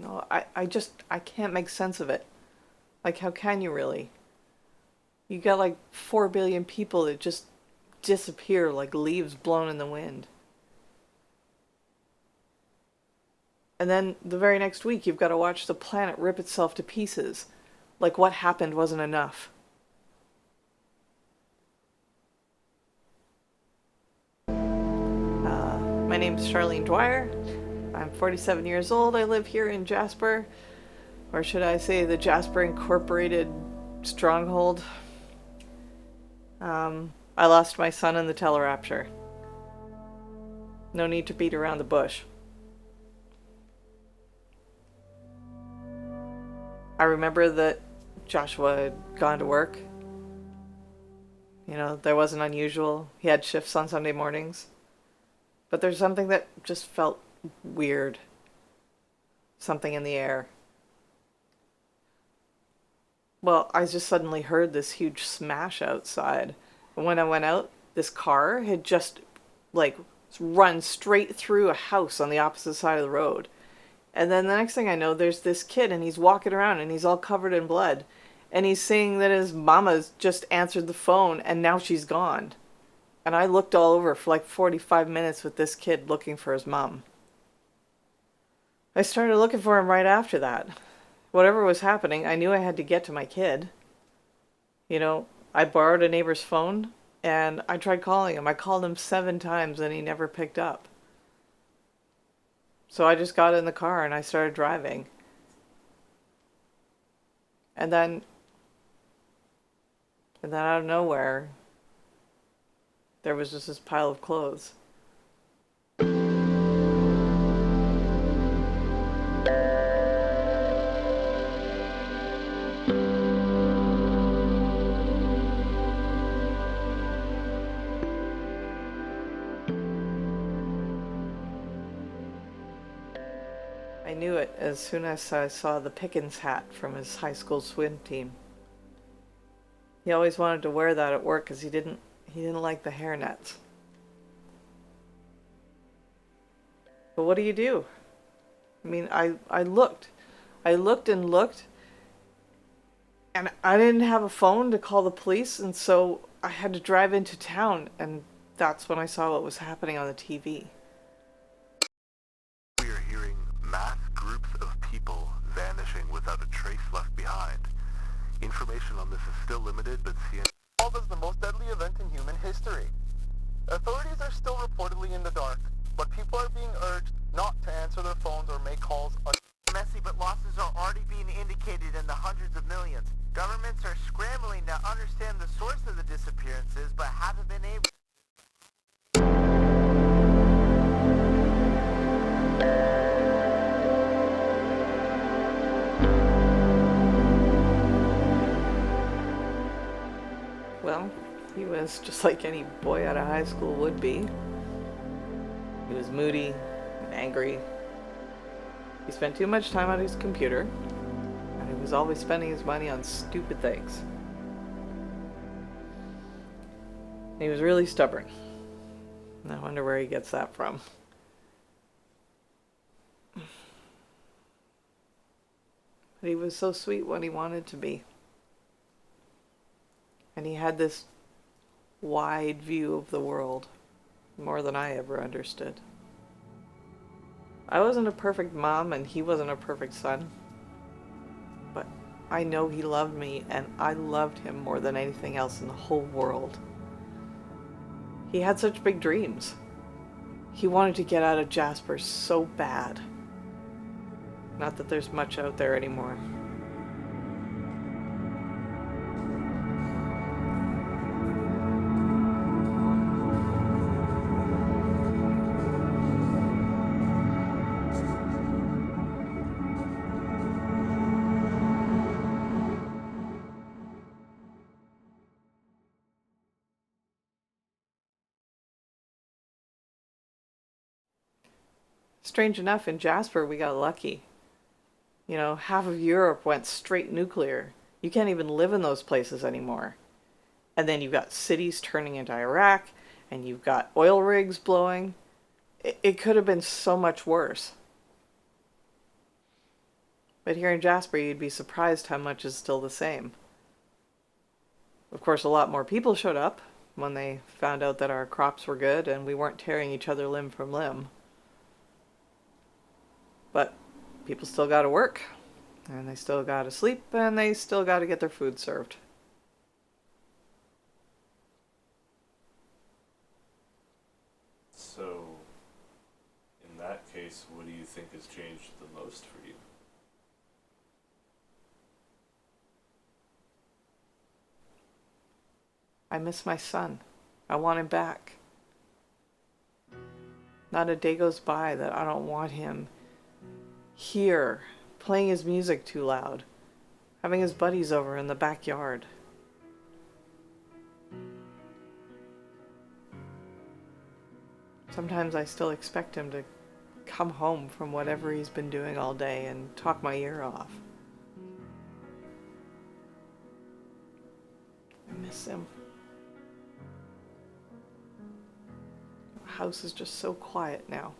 No, I can't make sense of it. Like, how can you really? You got like 4 billion people that just disappear like leaves blown in the wind. And then the very next week, you've got to watch the planet rip itself to pieces. Like, what happened wasn't enough. My name's Charlene Dwyer. I'm 47 years old. I live here in Jasper, or should I say the Jasper Incorporated stronghold. I lost my son in the Telerapture. No need to beat around the bush. I remember that Joshua had gone to work. You know, that wasn't unusual. He had shifts on Sunday mornings. But there's something that just felt weird. Something in the air. Well, I just suddenly heard this huge smash outside. And when I went out, this car had just, like, run straight through a house on the opposite side of the road. And then the next thing I know, there's this kid, and he's walking around, and he's all covered in blood. And he's saying that his mama's just answered the phone, and now she's gone. And I looked all over for like 45 minutes with this kid looking for his mom. I started looking for him right after that. Whatever was happening, I knew I had to get to my kid. You know, I borrowed a neighbor's phone, and I tried calling him. I called him 7 times, and he never picked up. So I just got in the car, and I started driving. And then out of nowhere, there was just this pile of clothes. I knew it as soon as I saw the Pickens hat from his high school swim team. He always wanted to wear that at work because he didn't like the hairnets. But what do you do? I mean, I looked. I looked and looked, and I didn't have a phone to call the police, and so I had to drive into town, and that's when I saw what was happening on the TV. We are hearing mass groups of people vanishing without a trace left behind. Information on this is still limited, but CNN called as the most deadly event in human history. Authorities are still reportedly in the dark, but people are being urged not to answer their phones or make calls. Messy, but losses are already being indicated in the hundreds of millions. Governments are scrambling to understand the source of the disappearances, but haven't been able. Well, he was just like any boy out of high school would be. He was moody and angry. He spent too much time on his computer, and he was always spending his money on stupid things. He was really stubborn. I wonder where he gets that from. But he was so sweet when he wanted to be. And he had this wide view of the world, more than I ever understood. I wasn't a perfect mom, and he wasn't a perfect son. But I know he loved me, and I loved him more than anything else in the whole world. He had such big dreams. He wanted to get out of Jasper so bad. Not that there's much out there anymore. Strange enough, in Jasper we got lucky. You know, half of Europe went straight nuclear. You can't even live in those places anymore. And then you've got cities turning into Iraq, and you've got oil rigs blowing. It could have been so much worse. But here in Jasper, you'd be surprised how much is still the same. Of course, a lot more people showed up when they found out that our crops were good and we weren't tearing each other limb from limb. But people still got to work, and they still got to sleep, and they still got to get their food served. So, in that case, what do you think has changed the most for you? I miss my son. I want him back. Not a day goes by that I don't want him here, playing his music too loud, having his buddies over in the backyard. Sometimes I still expect him to come home from whatever he's been doing all day and talk my ear off. I miss him. The house is just so quiet now.